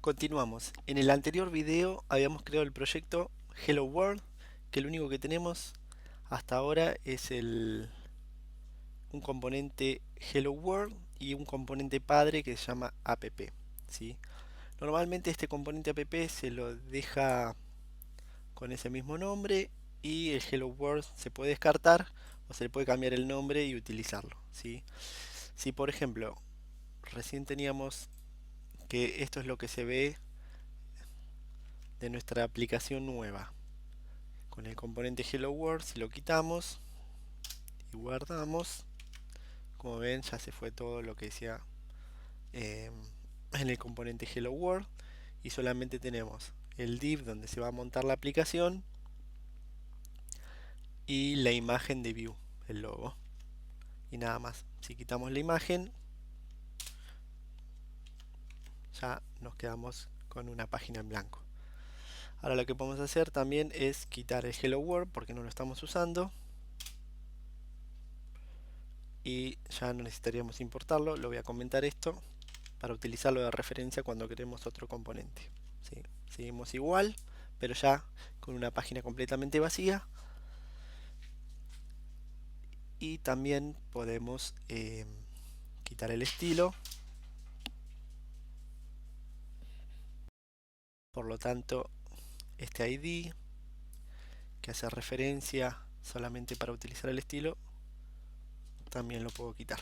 Continuamos. En el anterior video habíamos creado el proyecto Hello World, que lo único que tenemos hasta ahora es un componente Hello World y un componente padre que se llama app. ¿Sí? Normalmente este componente app se lo deja con ese mismo nombre y el Hello World se puede descartar o se le puede cambiar el nombre y utilizarlo. ¿Sí? Si por ejemplo recién teníamos que esto es lo que se ve de nuestra aplicación nueva. Con el componente Hello World, si lo quitamos y guardamos, como ven ya se fue todo lo que decía eh, en el componente Hello World y solamente tenemos el div donde se va a montar la aplicación y la imagen de view, el logo, y nada más. Si quitamos la imagen ya nos quedamos con una página en blanco. Ahora lo que podemos hacer también es quitar el Hello World porque no lo estamos usando y ya no necesitaríamos importarlo. Lo voy a comentar esto para utilizarlo de referencia cuando queremos otro componente. ¿Sí? Seguimos igual, pero ya con una página completamente vacía. Y también podemos quitar el estilo. Por lo tanto, este ID que hace referencia solamente para utilizar el estilo, también lo puedo quitar.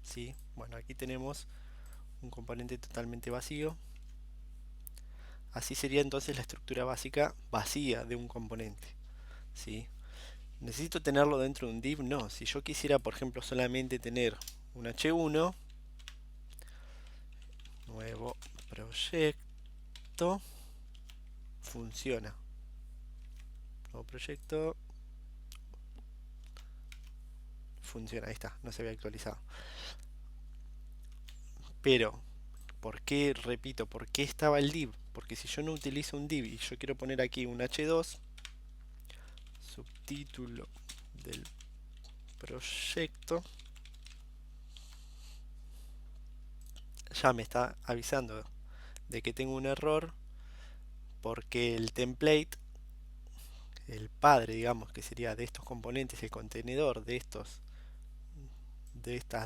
¿Sí? Bueno, aquí tenemos un componente totalmente vacío. Así sería entonces la estructura básica vacía de un componente. ¿Sí? ¿Necesito tenerlo dentro de un div? No. Si yo quisiera, por ejemplo, solamente tener un h1, nuevo proyecto, funciona. Nuevo proyecto, funciona. Ahí está, no se había actualizado. Pero, ¿por qué, repito, por qué estaba el div? Porque si yo no utilizo un div y yo quiero poner aquí un h2, subtítulo del proyecto, ya me está avisando de que tengo un error porque el template, el padre, digamos, que sería de estos componentes, el contenedor de estas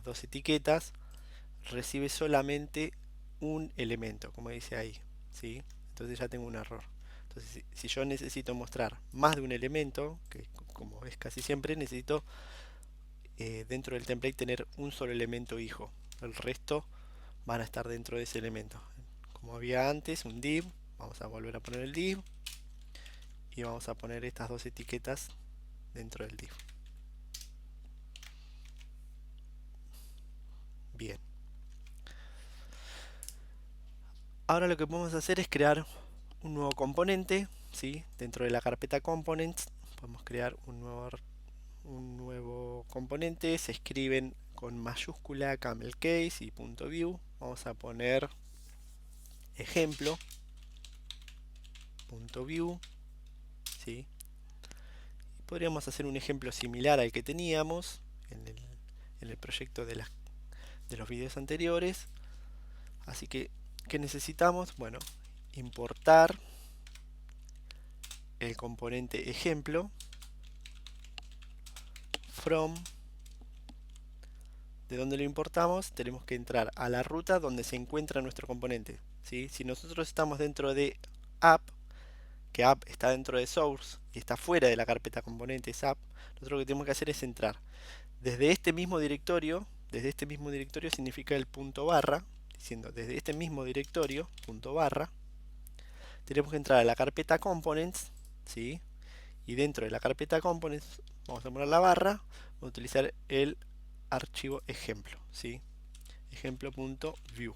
dos etiquetas, recibe solamente un elemento, como dice ahí, ¿sí? Entonces ya tengo un error. Entonces, si yo necesito mostrar más de un elemento, que como es casi siempre, necesito dentro del template tener un solo elemento hijo. El resto van a estar dentro de ese elemento. Como había antes, un div, vamos a volver a poner el div y vamos a poner estas dos etiquetas dentro del div. Bien. Ahora lo que podemos hacer es crear un nuevo componente, ¿sí? Dentro de la carpeta components podemos crear un nuevo componente. Se escriben con mayúscula camel case y punto .view. Vamos a poner ejemplo punto .view, ¿sí? Podríamos hacer un ejemplo similar al que teníamos en el proyecto de los videos anteriores. Así que, ¿qué necesitamos? Bueno, importar el componente ejemplo from. De donde lo importamos, tenemos que entrar a la ruta donde se encuentra nuestro componente. ¿Sí? Si nosotros estamos dentro de app, que app está dentro de source y está fuera de la carpeta componentes app, nosotros lo que tenemos que hacer es entrar desde este mismo directorio significa el punto barra, diciendo desde este mismo directorio, punto barra, tenemos que entrar a la carpeta components, ¿sí? Y dentro de la carpeta components vamos a poner la barra, vamos a utilizar el archivo ejemplo, ¿sí? Ejemplo.view.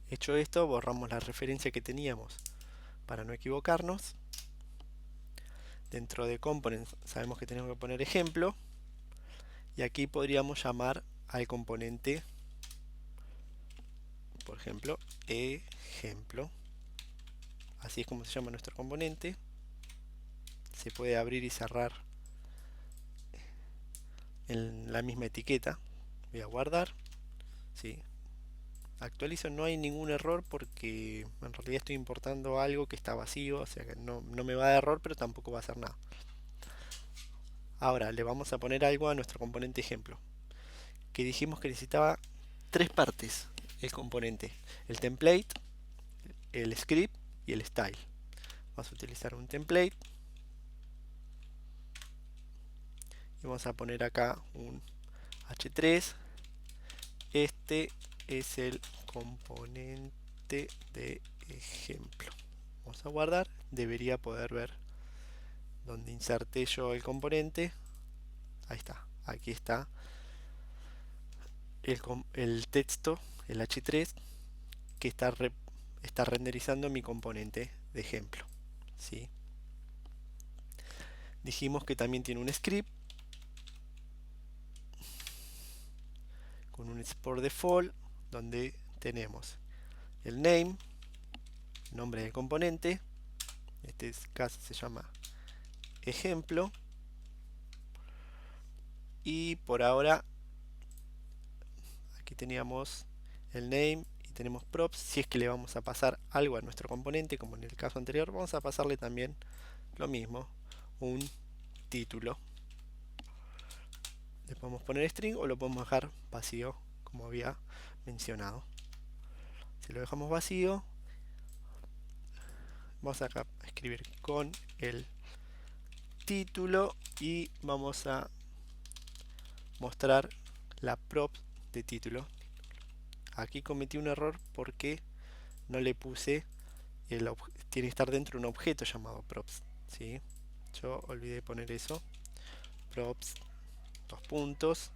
Hecho esto, borramos la referencia que teníamos para no equivocarnos. Dentro de components sabemos que tenemos que poner ejemplo y aquí podríamos llamar al componente, por ejemplo, ejemplo. Así es como se llama nuestro componente. Se puede abrir y cerrar en la misma etiqueta. Voy a guardar, ¿sí? actualizo, no hay ningún error porque en realidad estoy importando algo que está vacío, o sea que no me va a dar error, pero tampoco va a hacer nada. Ahora le vamos a poner algo a nuestro componente ejemplo, que dijimos que necesitaba tres partes el componente: el template, el script y el style. Vamos a utilizar un template y vamos a poner acá un h3. Este es el componente de ejemplo. Vamos a guardar. Debería poder ver donde inserté yo el componente. Ahí está. Aquí está el texto, el h3, que está renderizando mi componente de ejemplo. ¿Sí? Dijimos que también tiene un script con un export default donde tenemos el name, nombre del componente, en este caso se llama ejemplo, y por ahora aquí teníamos el name y tenemos props. Si es que le vamos a pasar algo a nuestro componente, como en el caso anterior, vamos a pasarle también lo mismo, un título. Le podemos poner string o lo podemos dejar vacío, como había mencionado. Si lo dejamos vacío, vamos acá a escribir con el título y vamos a mostrar la prop de título. Aquí cometí un error porque no le puse tiene que estar dentro de un objeto llamado props, ¿sí? Yo olvidé poner eso. Props, dos puntos,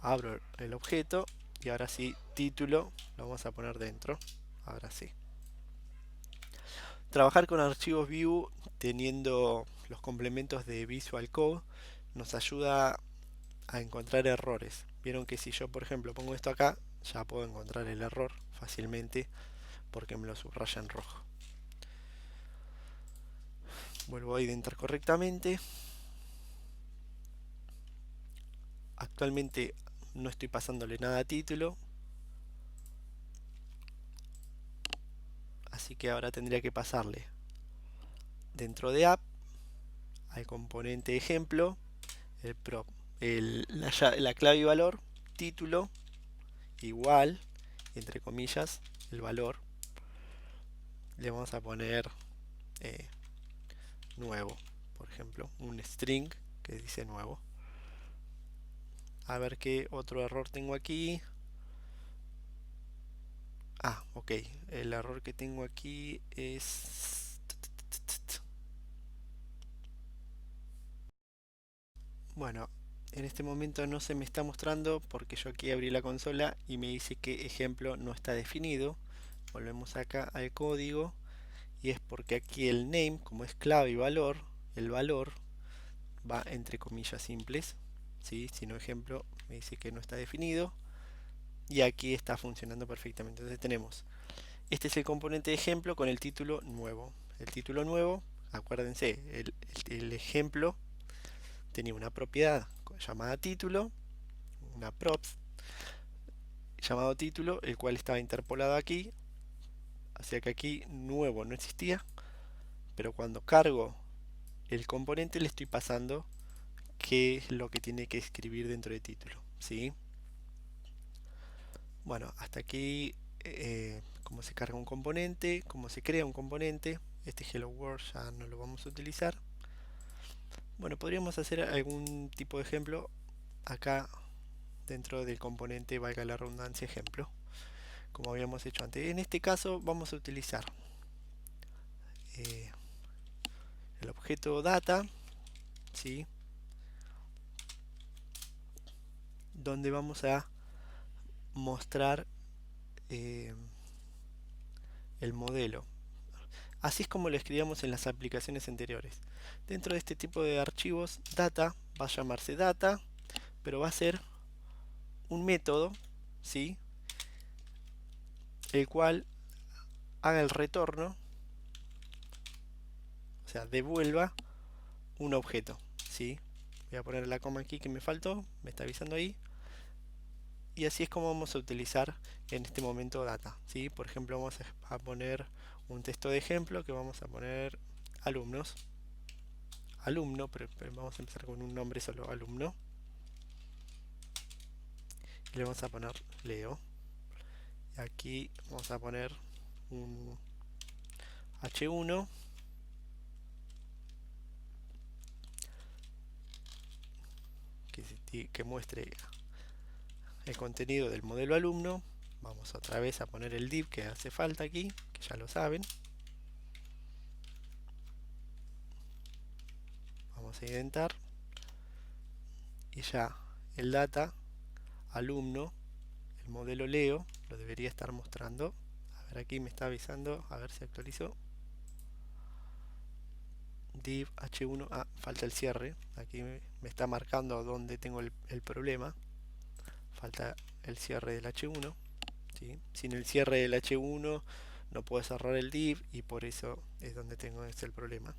abro el objeto y ahora sí, título lo vamos a poner dentro. Ahora sí. Trabajar con archivos Vue teniendo los complementos de Visual Code nos ayuda a encontrar errores. Vieron que si yo, por ejemplo, pongo esto acá, ya puedo encontrar el error fácilmente porque me lo subraya en rojo. Vuelvo a identar correctamente. Actualmente no estoy pasándole nada a título, así que ahora tendría que pasarle dentro de app al componente ejemplo el prop, la clave y valor, título igual, entre comillas, el valor. Le vamos a poner eh, nuevo, por ejemplo, un string que dice nuevo. A ver qué otro error tengo aquí. Ah, ok. El error que tengo aquí es... Bueno, en este momento no se me está mostrando porque yo aquí abrí la consola y me dice que ejemplo no está definido. Volvemos acá al código y es porque aquí el name, como es clave y valor, el valor va entre comillas simples. ¿Sí? Si no ejemplo me dice que no está definido y aquí está funcionando perfectamente. Entonces tenemos, este es el componente de ejemplo con el título nuevo. El título nuevo, acuérdense, el ejemplo tenía una propiedad llamada título, una props llamado título, el cual estaba interpolado aquí, hacia que aquí nuevo no existía, pero cuando cargo el componente le estoy pasando qué es lo que tiene que escribir dentro de título, ¿sí? Bueno, hasta aquí cómo se carga un componente, cómo se crea un componente. Este Hello World ya no lo vamos a utilizar. Bueno, podríamos hacer algún tipo de ejemplo acá dentro del componente, valga la redundancia, ejemplo, como habíamos hecho antes. En este caso vamos a utilizar eh, el objeto data, ¿sí? Donde vamos a mostrar eh, el modelo. Así es como lo escribíamos en las aplicaciones anteriores. Dentro de este tipo de archivos, data va a llamarse data, pero va a ser un método, ¿sí? El cual haga el retorno, o sea, devuelva un objeto, ¿sí? Voy a poner la coma aquí que me faltó, me está avisando ahí. y así es como vamos a utilizar en este momento data, ¿sí? Por ejemplo, vamos a poner un texto de ejemplo que vamos a poner alumnos, alumno, pero vamos a empezar con un nombre solo, alumno, y le vamos a poner Leo. Y aquí vamos a poner un H1 que muestre el contenido del modelo alumno. Vamos otra vez a poner el div que hace falta aquí, que ya lo saben. Vamos a indentar y ya el data alumno, el modelo Leo, lo debería estar mostrando. A ver, aquí me está avisando, a ver si actualizó. Div H1, falta el cierre. Aquí me está marcando dónde tengo el problema. Falta el cierre del H1. ¿Sí? Sin el cierre del H1 no puedo cerrar el div y por eso es donde tengo el problema.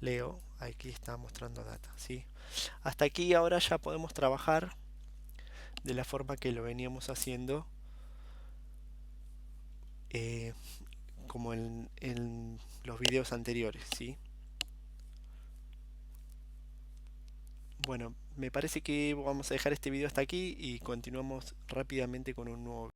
Leo, aquí está mostrando data, ¿sí? Hasta aquí ahora ya podemos trabajar de la forma que lo veníamos haciendo, eh, como en los videos anteriores, ¿sí? Bueno, me parece que vamos a dejar este video hasta aquí y continuamos rápidamente con un nuevo video.